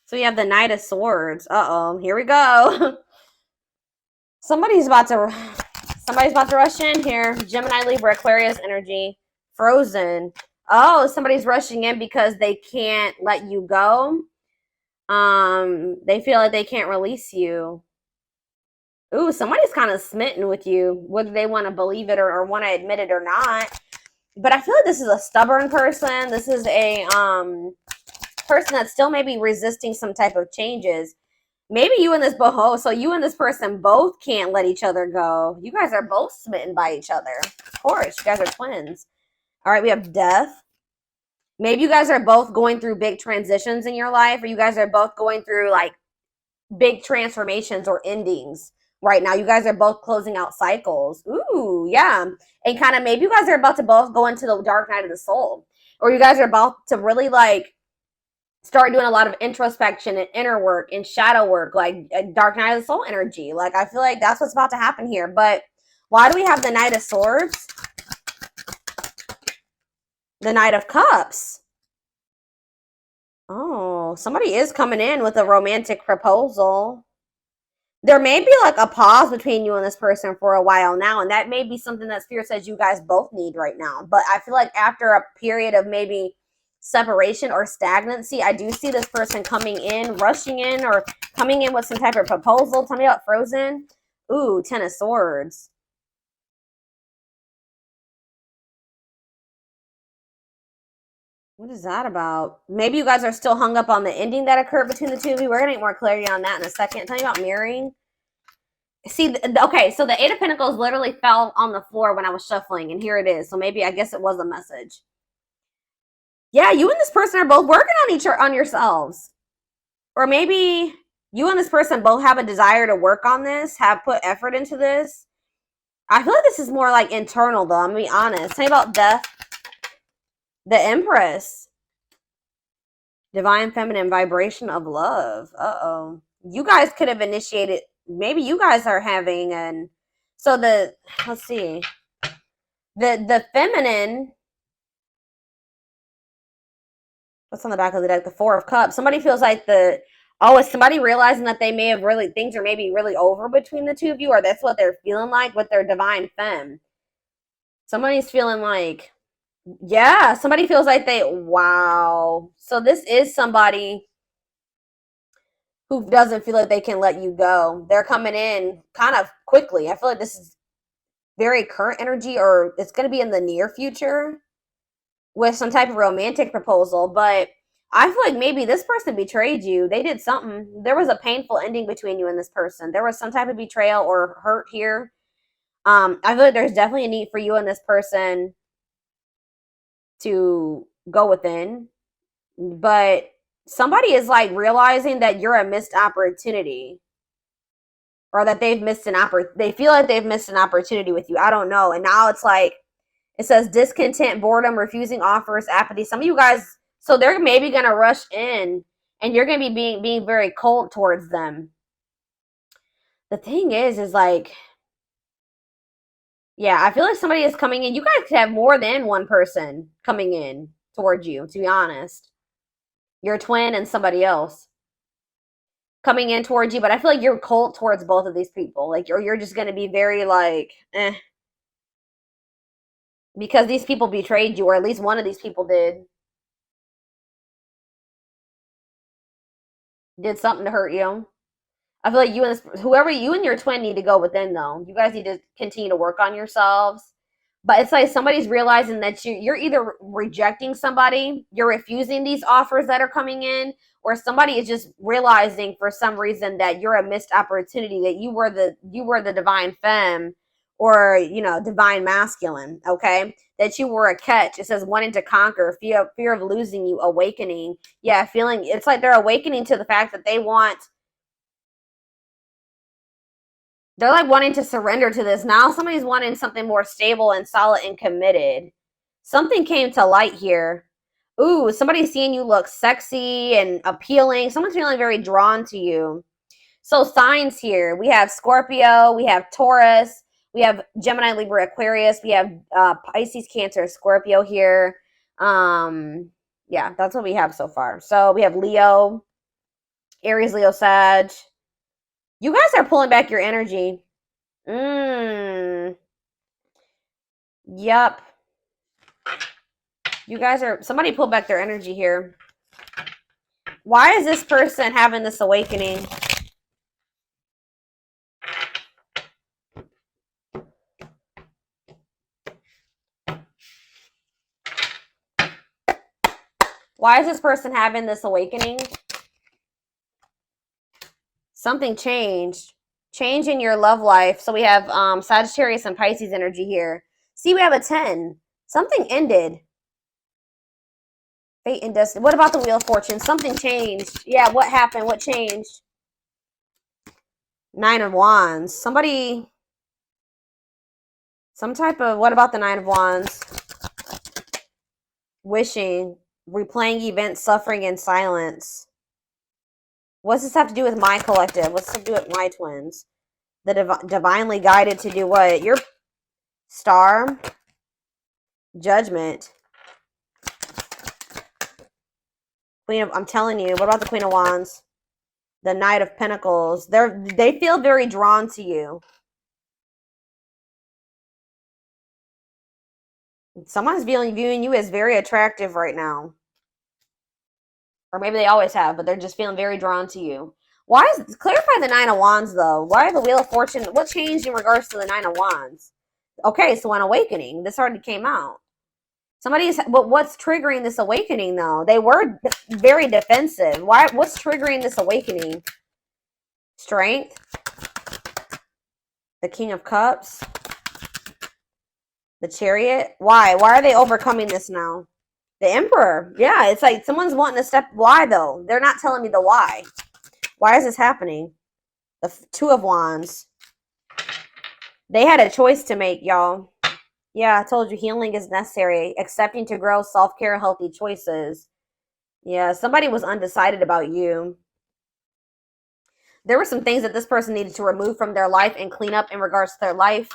So you have the Knight of Swords. Uh-oh, here we go. Somebody's about to rush in here. Gemini, Libra, Aquarius energy. Frozen. Oh, somebody's rushing in because they can't let you go. They feel like they can't release you. Ooh, somebody's kind of smitten with you, whether they want to believe it or want to admit it or not. But I feel like this is a stubborn person. This is a person that's still maybe resisting some type of changes. Maybe you and this so you and this person both can't let each other go. You guys are both smitten by each other. Of course, you guys are twins. All right, we have death. Maybe you guys are both going through big transitions in your life, or you guys are both going through like big transformations or endings right now. You guys are both closing out cycles. Ooh, yeah. And kind of maybe you guys are about to both go into the dark night of the soul, or you guys are about to really like start doing a lot of introspection and inner work and shadow work, like dark night of the soul energy. Like I feel like that's what's about to happen here. But why do we have the Knight of Swords? The Knight of Cups. Oh, somebody is coming in with a romantic proposal. There may be like a pause between you and this person for a while now, and that may be something that Spirit says you guys both need right now. But I feel like after a period of maybe separation or stagnancy, I do see this person coming in, rushing in, or coming in with some type of proposal. Tell me about Frozen. Ooh, Ten of Swords. What is that about? Maybe you guys are still hung up on the ending that occurred between the two of you. We're going to get more clarity on that in a second. Tell me about mirroring. See, okay, so the Eight of Pentacles literally fell on the floor when I was shuffling, and here it is. So maybe, I guess it was a message. Yeah, you and this person are both working on yourselves. Or maybe you and this person both have a desire to work on this, have put effort into this. I feel like this is more like internal, though. I'm going to be honest. Tell me about death. The Empress. Divine feminine vibration of love. Uh-oh. You guys could have initiated, maybe you guys are having an, so let's see. The feminine, what's on the back of the deck? The Four of Cups. Somebody feels like is somebody realizing that they may have really, things are maybe really over between the two of you, or that's what they're feeling like with their divine femme. Somebody's feeling like, yeah, somebody feels like wow. So this is somebody who doesn't feel like they can let you go. They're coming in kind of quickly. I feel like this is very current energy, or it's going to be in the near future with some type of romantic proposal. But I feel like maybe this person betrayed you. They did something. There was a painful ending between you and this person. There was some type of betrayal or hurt here. I feel like there's definitely a need for you and this person to go within. But somebody is like realizing that you're a missed opportunity, or that they've missed they feel like they've missed an opportunity with you. I don't know. And now it's like, it says discontent, boredom, refusing offers, apathy. Some of you guys, so they're maybe going to rush in and you're going to be being very cold towards them. The thing is like, yeah, I feel like somebody is coming in. You guys could have more than one person coming in towards you, to be honest. Your twin and somebody else coming in towards you, but I feel like you're cold towards both of these people. Like you're just going to be very like, because these people betrayed you, or at least one of these people did something to hurt you. I feel like you and whoever you and your twin need to go within, though. You guys need to continue to work on yourselves. But it's like somebody's realizing that you're either rejecting somebody, you're refusing these offers that are coming in, or somebody is just realizing for some reason that you're a missed opportunity, that you were the divine femme, or divine masculine, okay? That you were a catch. It says wanting to conquer, fear of losing you, awakening. Yeah, feeling it's like they're awakening to the fact that they're like wanting to surrender to this. Now somebody's wanting something more stable and solid and committed. Something came to light here. Ooh, somebody's seeing you look sexy and appealing. Someone's feeling very drawn to you. So signs here. We have Scorpio. We have Taurus. We have Gemini, Libra, Aquarius. We have Pisces, Cancer, Scorpio here. Yeah, that's what we have so far. So we have Leo. Aries, Leo, Sag. You guys are pulling back your energy. Yep. You guys are, somebody pulled back their energy here. Why is this person having this awakening? Why is this person having this awakening? Something changed. Change in your love life. So we have Sagittarius and Pisces energy here. See, we have a 10. Something ended. Fate and destiny. What about the Wheel of Fortune? Something changed. Yeah, what happened? What changed? 9 of Wands. Somebody... Some type of... What about the 9 of Wands? Wishing. Replaying events, suffering in silence. What's this have to do with my collective? What's this have to do with my twins? The divinely guided to do what? Your Star. Judgment. Queen of... I'm telling you. What about the Queen of Wands? The Knight of Pentacles. They feel very drawn to you. Someone's viewing you as very attractive right now. Or maybe they always have, but they're just feeling very drawn to you. Why is... Clarify the 9 of Wands, though. Why the Wheel of Fortune? What changed in regards to the 9 of Wands? Okay, so an awakening. This already came out. Somebody's... But what's triggering this awakening, though? They were very defensive. Why? What's triggering this awakening? Strength. The King of Cups. The Chariot. Why? Why are they overcoming this now? The Emperor. Yeah, it's like someone's wanting to step... Why, though? They're not telling me the why. Why is this happening? The 2 of Wands. They had a choice to make, y'all. Yeah, I told you healing is necessary. Accepting to grow, self-care, healthy choices. Yeah, somebody was undecided about you. There were some things that this person needed to remove from their life and clean up in regards to their life.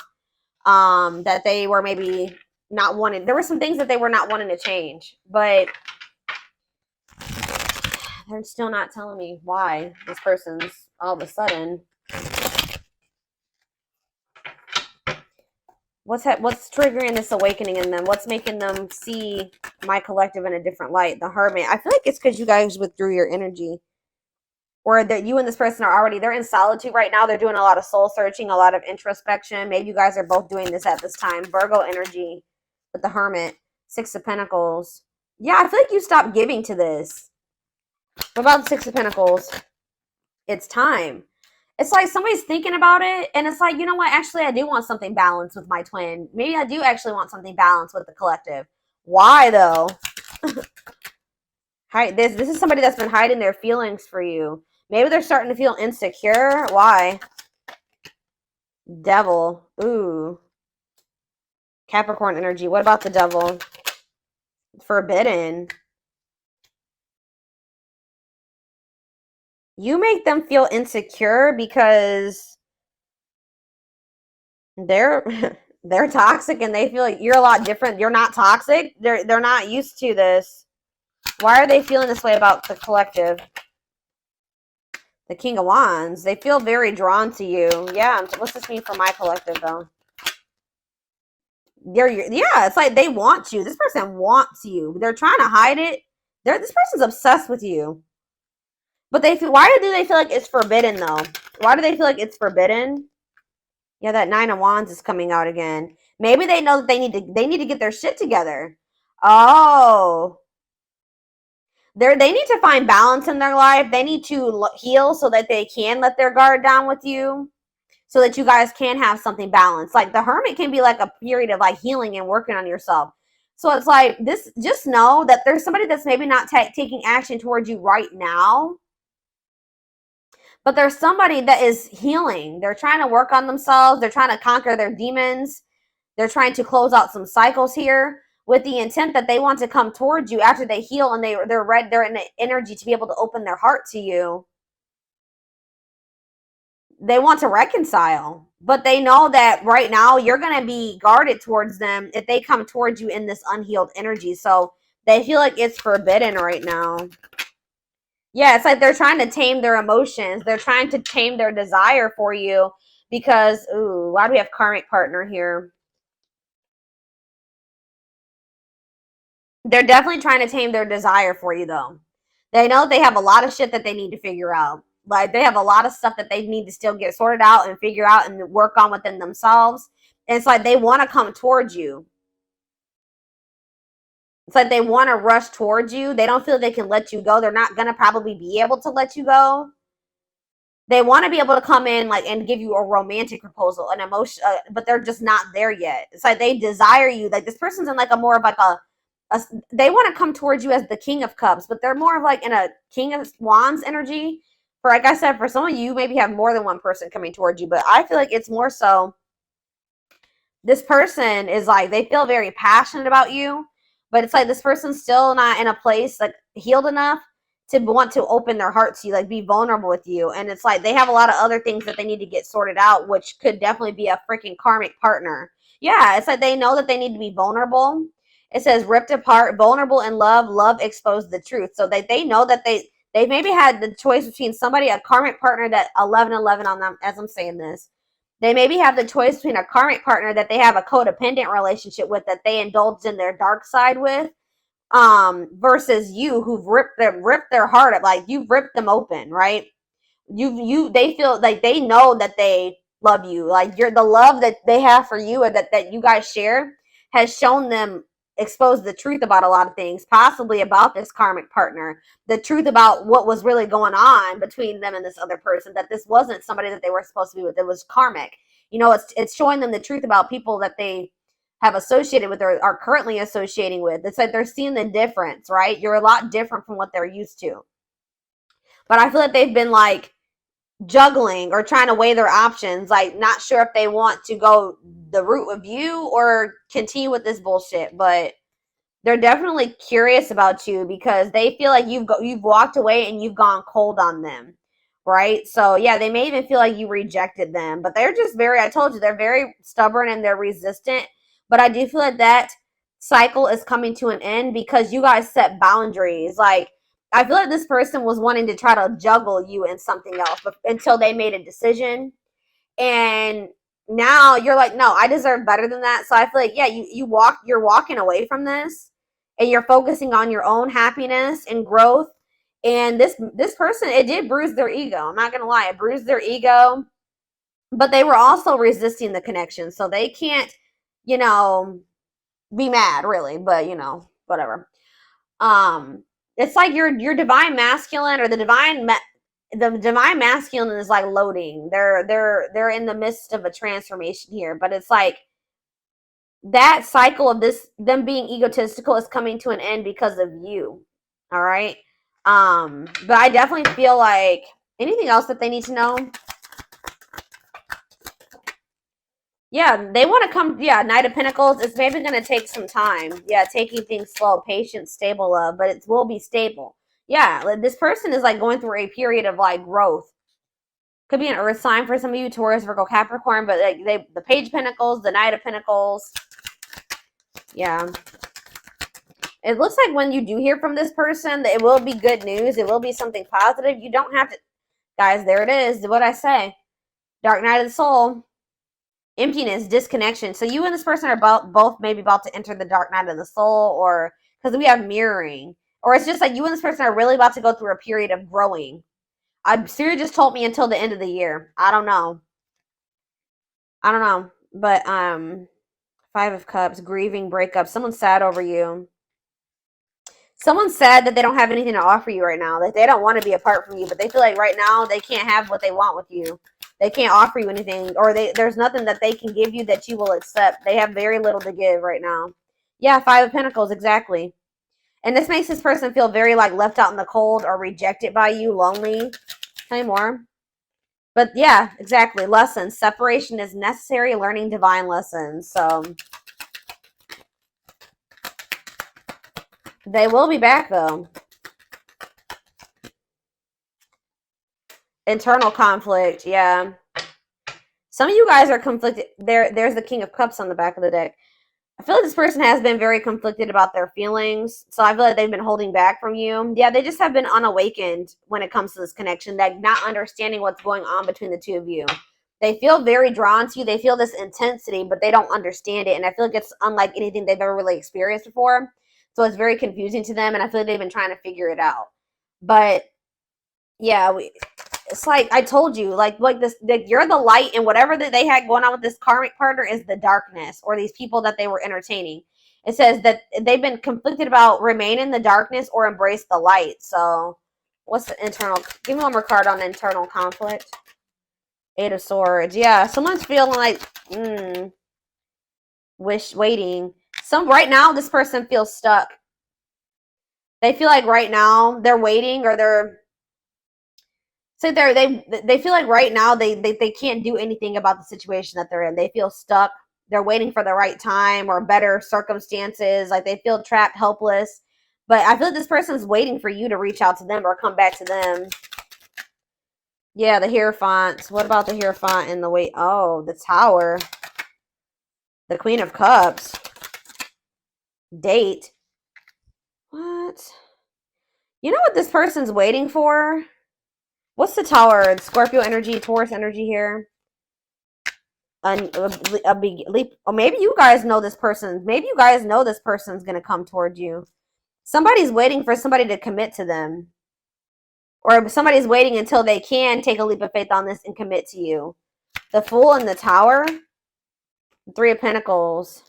That they were maybe not wanting. There were some things that they were not wanting to change, but they're still not telling me why this person's all of a sudden. What's triggering this awakening in them? What's making them see my collective in a different light? The Hermit. I feel like it's because you guys withdrew your energy. Or that you and this person are already, they're in solitude right now. They're doing a lot of soul searching, a lot of introspection. Maybe you guys are both doing this at this time. Virgo energy with the Hermit. 6 of Pentacles. Yeah, I feel like you stopped giving to this. What about the 6 of Pentacles? It's time. It's like somebody's thinking about it, and it's like, you know what? Actually, I do want something balanced with my twin. Maybe I do actually want something balanced with the collective. Why, though? This is somebody that's been hiding their feelings for you. Maybe they're starting to feel insecure. Why? Devil. Ooh. Capricorn energy. What about the Devil? Forbidden. You make them feel insecure because they're toxic and they feel like you're a lot different. You're not toxic. They're not used to this. Why are they feeling this way about the collective? The King of Wands. They feel very drawn to you. Yeah. What's this mean for my collective, though? Yeah, it's like they want you. This person wants you. They're trying to hide it. This person's obsessed with you. But why do they feel like it's forbidden, though? Why do they feel like it's forbidden? Yeah, that 9 of Wands is coming out again. Maybe they know that they need to get their shit together. Oh. They need to find balance in their life. They need to heal so that they can let their guard down with you. So that you guys can have something balanced. Like the Hermit can be like a period of like healing and working on yourself. So it's like this, just know that there's somebody that's maybe not taking action towards you right now. But there's somebody that is healing. They're trying to work on themselves. They're trying to conquer their demons. They're trying to close out some cycles here with the intent that they want to come towards you after they heal and they're in the energy to be able to open their heart to you. They want to reconcile, but they know that right now you're going to be guarded towards them if they come towards you in this unhealed energy. So they feel like it's forbidden right now. Yeah, it's like they're trying to tame their emotions. They're trying to tame their desire for you because, ooh, why do we have karmic partner here? They're definitely trying to tame their desire for you, though. They know they have a lot of shit that they need to figure out. Like, they have a lot of stuff that they need to still get sorted out and figure out and work on within themselves. And it's like they want to come towards you. It's like they want to rush towards you. They don't feel they can let you go. They're not going to probably be able to let you go. They want to be able to come in like and give you a romantic proposal, an emotion, but they're just not there yet. It's like they desire you. Like this person's in like a more of like a they want to come towards you as the King of Cups, but they're more of like in a King of Wands energy. For like I said, for some of you, maybe have more than one person coming towards you, but I feel like it's more so this person is like they feel very passionate about you, but it's like this person's still not in a place like healed enough to want to open their heart to you, like be vulnerable with you. And it's like they have a lot of other things that they need to get sorted out, which could definitely be a freaking karmic partner. Yeah, it's like they know that they need to be vulnerable. It says ripped apart, vulnerable in love, love exposed the truth. So they know that they maybe had the choice between somebody, a karmic partner that 1111 on them as I'm saying this. They maybe have the choice between a karmic partner that they have a codependent relationship with that they indulged in their dark side with, versus you who've ripped their heart up, like you've ripped them open, right? They feel like they know that they love you, like you're the love that they have for you and that you guys share has shown them expose the truth about a lot of things, possibly about this karmic partner, the truth about what was really going on between them and this other person, that this wasn't somebody that they were supposed to be with, it was karmic. You know, it's showing them the truth about people that they have associated with or are currently associating with. It's like they're seeing the difference, right? You're a lot different from what they're used to. But I feel like they've been like juggling or trying to weigh their options, like not sure if they want to go the route of you or continue with this bullshit. But they're definitely curious about you because they feel like you've walked away and you've gone cold on them, right? So yeah, they may even feel like you rejected them, but they're just very, I told you, they're very stubborn and they're resistant. But I do feel like that cycle is coming to an end because you guys set boundaries. Like I feel like this person was wanting to try to juggle you and something else, but until they made a decision. And now you're like, no, I deserve better than that. So I feel like, yeah, you're walking away from this and you're focusing on your own happiness and growth. And this person, it did bruise their ego. I'm not gonna lie, it bruised their ego, but they were also resisting the connection. So they can't, you know, be mad really, but you know, whatever. It's like your divine masculine or the divine masculine is like loading. They're in the midst of a transformation here, but it's like that cycle of this them being egotistical is coming to an end because of you. All right. But I definitely feel like anything else that they need to know. Yeah, they want to come. Yeah, Knight of Pentacles. It's maybe going to take some time. Yeah, taking things slow, patient, stable love, but it will be stable. Yeah, like this person is like going through a period of like growth. Could be an earth sign for some of you, Taurus, Virgo, Capricorn, but like the Page of Pentacles, the Knight of Pentacles. Yeah. It looks like when you do hear from this person, that it will be good news. It will be something positive. You don't have to, guys, there it is. What I say. Dark Night of the Soul. Emptiness, disconnection. So you and this person are both maybe about to enter the dark night of the soul, or because we have mirroring, or it's just like you and this person are really about to go through a period of growing. Siri just told me until the end of the year. I don't know. But Five of Cups, grieving, breakup. Someone's sad over you. Someone's sad that they don't have anything to offer you right now. That they don't want to be apart from you, but they feel like right now they can't have what they want with you. They can't offer you anything, or there's nothing that they can give you that you will accept. They have very little to give right now. Yeah, Five of Pentacles, exactly. And this makes this person feel very like left out in the cold or rejected by you, lonely. Tell me more. But yeah, exactly. Lessons. Separation is necessary, learning divine lessons. So they will be back though. Internal conflict, yeah. Some of you guys are conflicted. There's the King of Cups on the back of the deck. I feel like this person has been very conflicted about their feelings. So I feel like they've been holding back from you. Yeah, they just have been unawakened when it comes to this connection. Like not understanding what's going on between the two of you. They feel very drawn to you. They feel this intensity, but they don't understand it. And I feel like it's unlike anything they've ever really experienced before. So it's very confusing to them. And I feel like they've been trying to figure it out. But yeah, it's like I told you, like this, like you're the light, and whatever that they had going on with this karmic partner is the darkness, or these people that they were entertaining. It says that they've been conflicted about remain in the darkness or embrace the light. So, what's the internal? Give me one more card on internal conflict. Eight of Swords. Yeah, someone's feeling like waiting. Right now, this person feels stuck. They feel like right now they're waiting, or they feel like right now they can't do anything about the situation that they're in. They feel stuck. They're waiting for the right time or better circumstances. Like they feel trapped, helpless. But I feel like this person's waiting for you to reach out to them or come back to them. Yeah, the Hierophant. What about the Hierophant and the wait? Oh, the Tower. The Queen of Cups. Date. What? You know what this person's waiting for? What's the Tower? Scorpio energy, Taurus energy here. Maybe you guys know this person. Maybe you guys know this person's going to come towards you. Somebody's waiting for somebody to commit to them. Or somebody's waiting until they can take a leap of faith on this and commit to you. The Fool and the Tower. Three of Pentacles.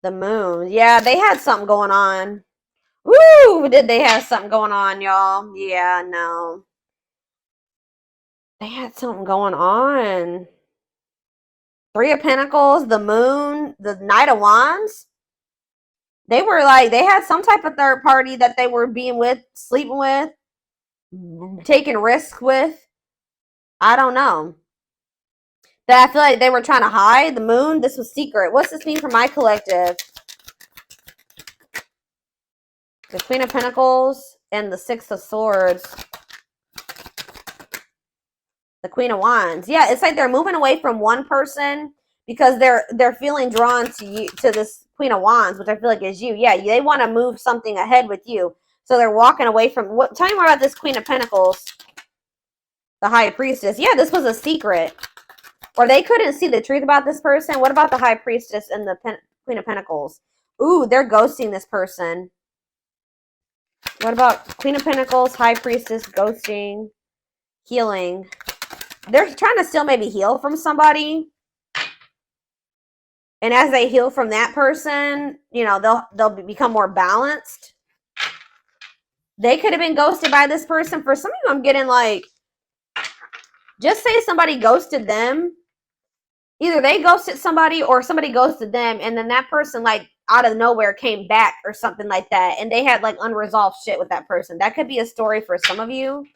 The Moon. Yeah, they had something going on. Woo! Did they have something going on, y'all? Yeah, no. They had something going on. Three of Pentacles, the Moon, the Knight of Wands. They were like, they had some type of third party that they were being with, sleeping with, taking risks with. I don't know. That I feel like they were trying to hide. The Moon, this was secret. What's this mean for my collective? The Queen of Pentacles and the Six of Swords. The Queen of Wands. Yeah, it's like they're moving away from one person because they're feeling drawn to you, to this Queen of Wands, which I feel like is you. Yeah, they want to move something ahead with you. So they're walking away from what? Tell me more about this Queen of Pentacles. The High Priestess. Yeah, this was a secret. Or they couldn't see the truth about this person. What about the High Priestess and the Queen of Pentacles? Ooh, they're ghosting this person. What about Queen of Pentacles, High Priestess, ghosting, healing? They're trying to still maybe heal from somebody. And as they heal from that person, you know, they'll become more balanced. They could have been ghosted by this person. For some of you, I'm getting like, just say somebody ghosted them. Either they ghosted somebody or somebody ghosted them, and then that person like out of nowhere came back or something like that, and they had like unresolved shit with that person. That could be a story for some of you.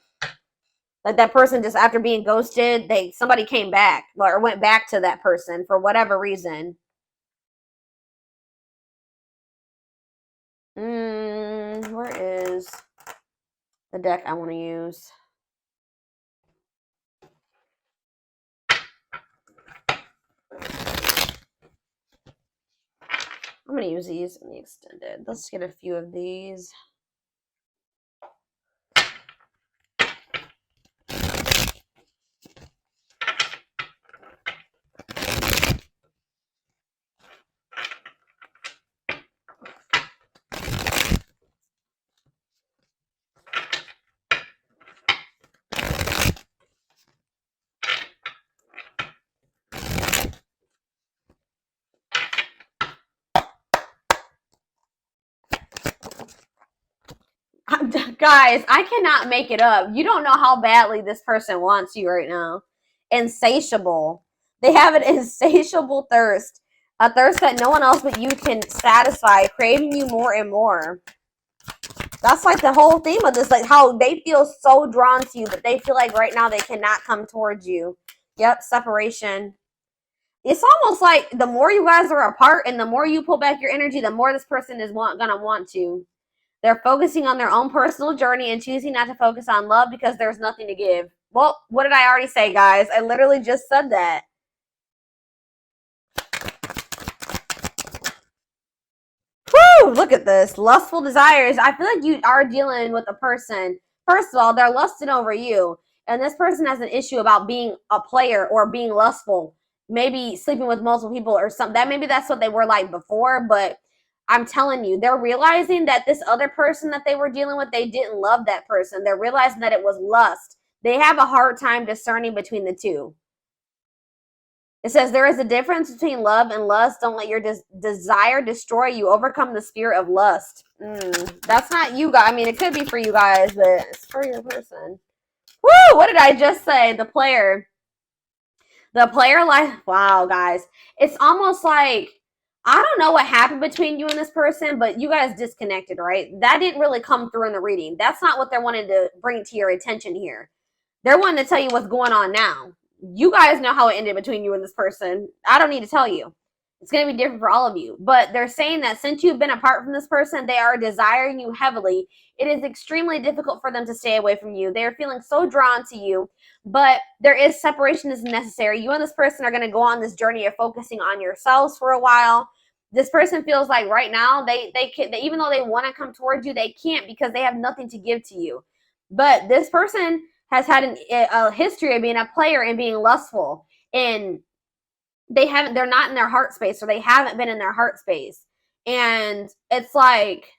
Like that person just after being ghosted, somebody came back or went back to that person for whatever reason. Where is the deck I want to use? I'm going to use these in the extended. Let's get a few of these. Guys, I cannot make it up. You don't know how badly this person wants you right now. Insatiable. They have an insatiable thirst. A thirst that no one else but you can satisfy, craving you more and more. That's like the whole theme of this, like how they feel so drawn to you, but they feel like right now they cannot come towards you. Yep, separation. It's almost like the more you guys are apart and the more you pull back your energy, the more this person is gonna want to. They're focusing on their own personal journey and choosing not to focus on love because there's nothing to give. Well, what did I already say, guys? I literally just said that. look at this. Lustful desires. I feel like you are dealing with a person. First of all, they're lusting over you. And this person has an issue about being a player or being lustful. Maybe sleeping with multiple people or something. That maybe that's what they were like before, but I'm telling you, they're realizing that this other person that they were dealing with, they didn't love that person. They're realizing that it was lust. They have a hard time discerning between the two. It says there is a difference between love and lust. Don't let your desire destroy you. Overcome the spirit of lust. That's not you guys. I mean, it could be for you guys, but it's for your person. Woo! What did I just say? The player. The player life. Wow, guys. It's almost like, I don't know what happened between you and this person, but you guys disconnected, right? That didn't really come through in the reading. That's not what they're wanting to bring to your attention here. They're wanting to tell you what's going on now. You guys know how it ended between you and this person. I don't need to tell you. It's going to be different for all of you. But they're saying that since you've been apart from this person, they are desiring you heavily. It is extremely difficult for them to stay away from you. They are feeling so drawn to you, but there is separation is necessary. You and this person are going to go on this journey of focusing on yourselves for a while. This person feels like right now, they even though they want to come towards you, they can't because they have nothing to give to you. But this person has had a history of being a player and being lustful, and they're not in their heart space, or they haven't been in their heart space. And it's like,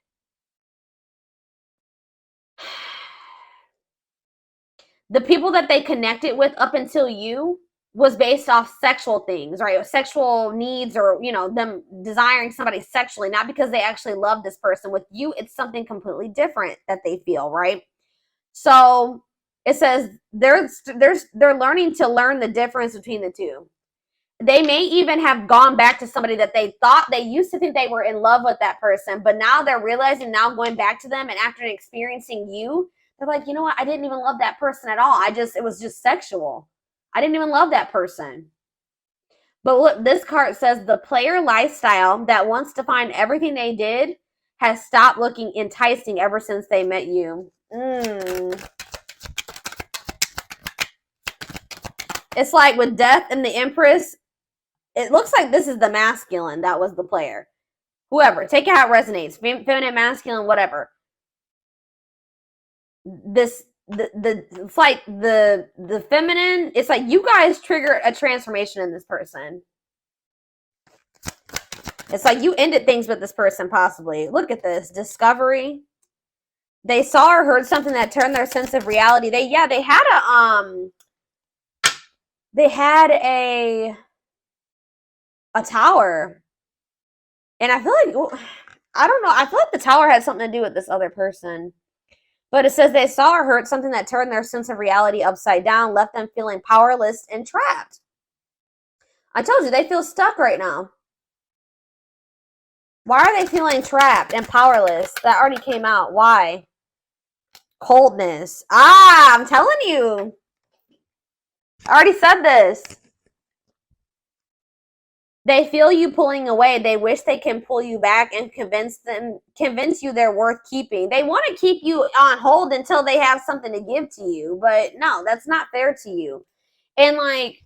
the people that they connected with up until you was based off sexual things, right? Or sexual needs, or, you know, them desiring somebody sexually, not because they actually love this person. With you, it's something completely different that they feel, right? So it says they're learning to learn the difference between the two. They may even have gone back to somebody that they thought, they used to think they were in love with that person, but now they're realizing, now going back to them, and after experiencing you, they're like, you know what? I didn't even love that person at all. It was just sexual. I didn't even love that person. But look, this card says the player lifestyle that wants to find everything they did has stopped looking enticing ever since they met you. It's like with Death and the Empress, it looks like this is the masculine that was the player. Whoever, take it how it resonates. Feminine, masculine, whatever. It's like the feminine, it's like you guys triggered a transformation in this person. It's like you ended things with this person, possibly. Look at this. Discovery. They saw or heard something that turned their sense of reality. They had a tower. And I feel like, I don't know, I feel like the tower had something to do with this other person. But it says they saw or heard something that turned their sense of reality upside down, left them feeling powerless and trapped. I told you, they feel stuck right now. Why are they feeling trapped and powerless? That already came out. Why? Coldness. I'm telling you. I already said this. They feel you pulling away. They wish they can pull you back and convince you they're worth keeping. They want to keep you on hold until they have something to give to you. But no, that's not fair to you. And like,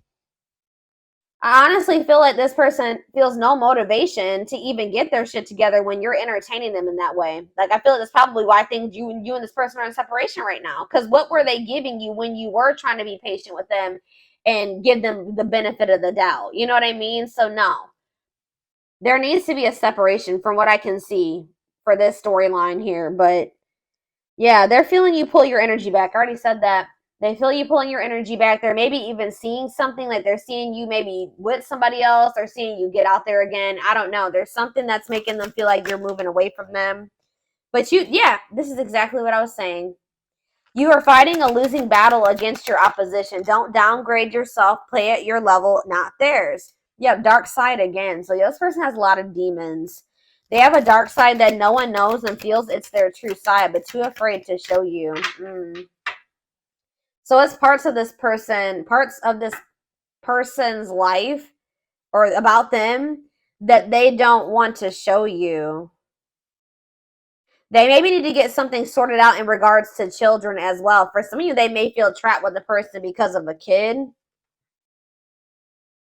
I honestly feel like this person feels no motivation to even get their shit together when you're entertaining them in that way. Like, I feel like that's probably why I think you and this person are in separation right now. Because what were they giving you when you were trying to be patient with them and give them the benefit of the doubt? You know what I mean? So no. There needs to be a separation from what I can see for this storyline here. But yeah, they're feeling you pull your energy back. I already said that. They feel you pulling your energy back. They're maybe even seeing something, like they're seeing you maybe with somebody else, or seeing you get out there again. I don't know. There's something that's making them feel like you're moving away from them. But this is exactly what I was saying. You are fighting a losing battle against your opposition. Don't downgrade yourself. Play at your level, not theirs. Yep, dark side again. So this person has a lot of demons. They have a dark side that no one knows and feels it's their true side, but too afraid to show you. So it's parts of this person's life, or about them, that they don't want to show you. They maybe need to get something sorted out in regards to children as well. For some of you, they may feel trapped with the person because of a kid.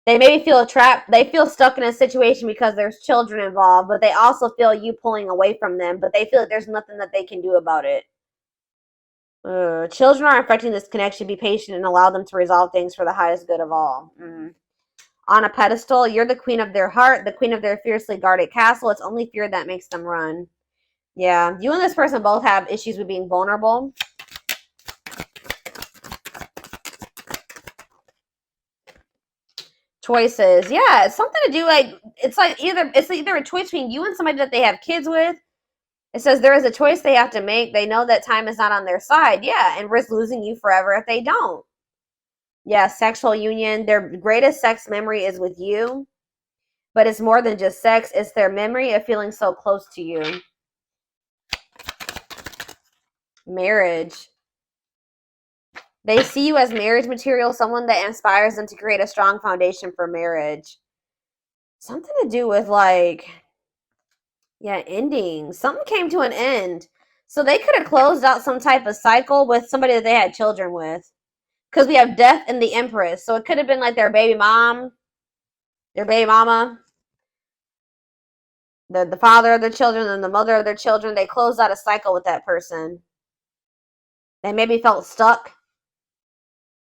They maybe feel trapped. They feel stuck in a situation because there's children involved, but they also feel you pulling away from them, but they feel like there's nothing that they can do about it. Children are affecting this connection. Be patient and allow them to resolve things for the highest good of all. On a pedestal, you're the queen of their heart, the queen of their fiercely guarded castle. It's only fear that makes them run. Yeah, you and this person both have issues with being vulnerable. Choices. Yeah, it's something to do it's either a choice between you and somebody that they have kids with. It says there is a choice they have to make. They know that time is not on their side. Yeah, and risk losing you forever if they don't. Yeah, sexual union. Their greatest sex memory is with you. But it's more than just sex. It's their memory of feeling so close to you. Marriage. They see you as marriage material, someone that inspires them to create a strong foundation for marriage. Something to do with ending. Something came to an end. So they could have closed out some type of cycle with somebody that they had children with. Because we have death and the empress. So it could have been like their baby mom, their baby mama, the father of their children, and the mother of their children. They closed out a cycle with that person. They maybe felt stuck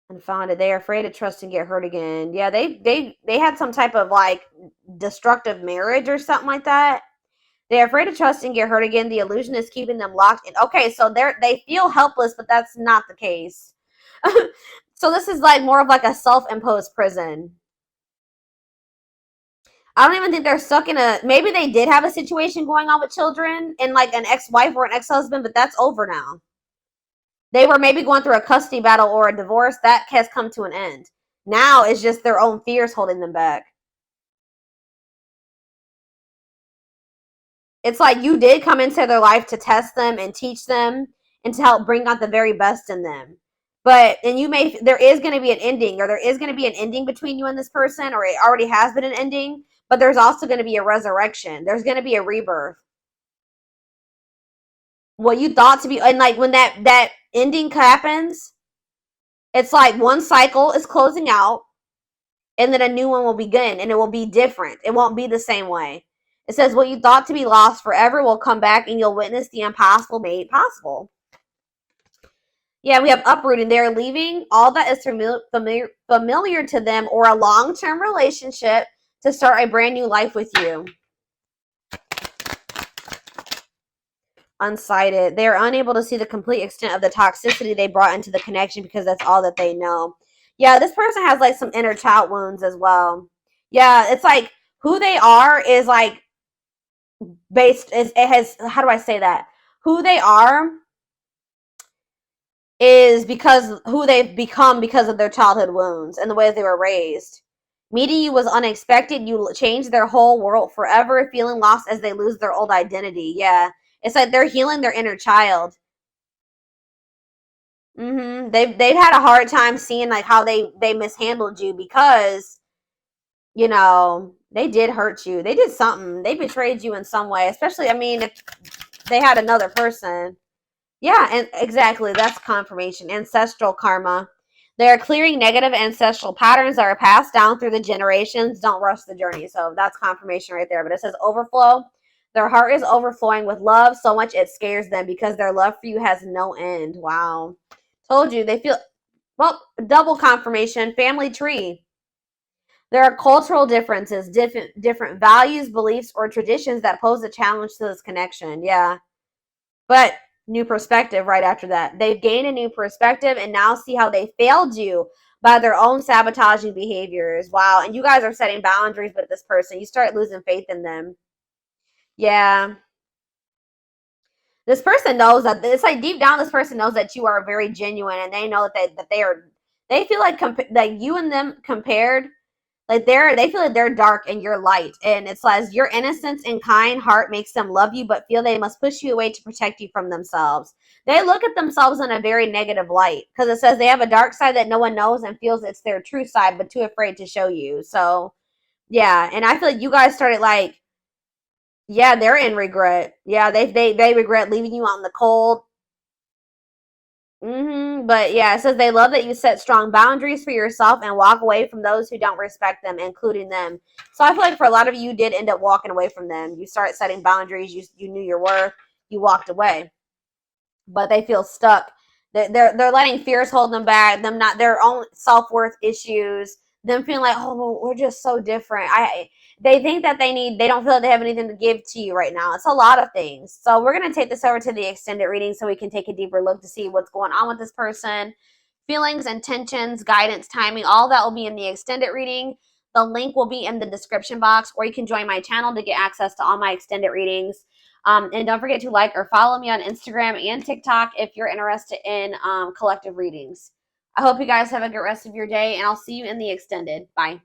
and found it. They are afraid to trust and get hurt again. Yeah, they had some type of destructive marriage or something like that. They're afraid to trust and get hurt again. The illusion is keeping them locked in. Okay, so they feel helpless, but that's not the case. So this is more of a self-imposed prison. I don't even think they're stuck in maybe they did have a situation going on with children and an ex-wife or an ex-husband, but that's over now. They were maybe going through a custody battle or a divorce. That has come to an end. Now it's just their own fears holding them back. It's like you did come into their life to test them and teach them and to help bring out the very best in them. There is going to be an ending, or there is going to be an ending between you and this person, or it already has been an ending, but there's also going to be a resurrection. There's going to be a rebirth. What you thought to be, and when that ending happens, it's like one cycle is closing out, and then a new one will begin, and it will be different. It won't be the same way. It says what you thought to be lost forever will come back, and you'll witness the impossible made possible. Yeah, we have uprooting. They're leaving all that is familiar to them or a long-term relationship to start a brand new life with you. Unsighted. They are unable to see the complete extent of the toxicity they brought into the connection because that's all that they know. Yeah, this person has some inner child wounds as well. Yeah, it's who they are is how do I say that? Who they are is because who they've become because of their childhood wounds and the way they were raised. Meeting you was unexpected. You changed their whole world forever, feeling lost as they lose their old identity. Yeah. It's like they're healing their inner child. They've had a hard time seeing how they mishandled you because, they did hurt you. They did something. They betrayed you in some way. Especially, if they had another person. Yeah, and exactly. That's confirmation. Ancestral karma. They are clearing negative ancestral patterns that are passed down through the generations. Don't rush the journey. So that's confirmation right there. But it says overflow. Their heart is overflowing with love so much it scares them because their love for you has no end. Wow. Told you. They feel, double confirmation. Family tree. There are cultural differences, different values, beliefs, or traditions that pose a challenge to this connection. Yeah. But new perspective right after that. They've gained a new perspective and now see how they failed you by their own sabotaging behaviors. Wow. And you guys are setting boundaries with this person. You start losing faith in them. Yeah. This person knows that it's deep down, this person knows that you are very genuine and they know that they feel like you and them compared, they feel like they're dark and you're light. And it says your innocence and kind heart makes them love you, but feel they must push you away to protect you from themselves. They look at themselves in a very negative light because it says they have a dark side that no one knows and feels it's their true side, but too afraid to show you. So yeah. And I feel like you guys started yeah, they're in regret. Yeah, they regret leaving you out in the cold. But yeah, it says they love that you set strong boundaries for yourself and walk away from those who don't respect them, including them. So I feel like for a lot of you did end up walking away from them. You start setting boundaries. You knew your worth. You walked away, but they feel stuck. They're letting fears hold them back. Them not their own self-worth issues. Them feeling like, oh, well, we're just so different. They think that they don't feel like they have anything to give to you right now. It's a lot of things. So we're gonna take this over to the extended reading so we can take a deeper look to see what's going on with this person, feelings, intentions, guidance, timing. All that will be in the extended reading. The link will be in the description box, or you can join my channel to get access to all my extended readings. And don't forget to like or follow me on Instagram and TikTok if you're interested in collective readings. I hope you guys have a good rest of your day, and I'll see you in the extended. Bye.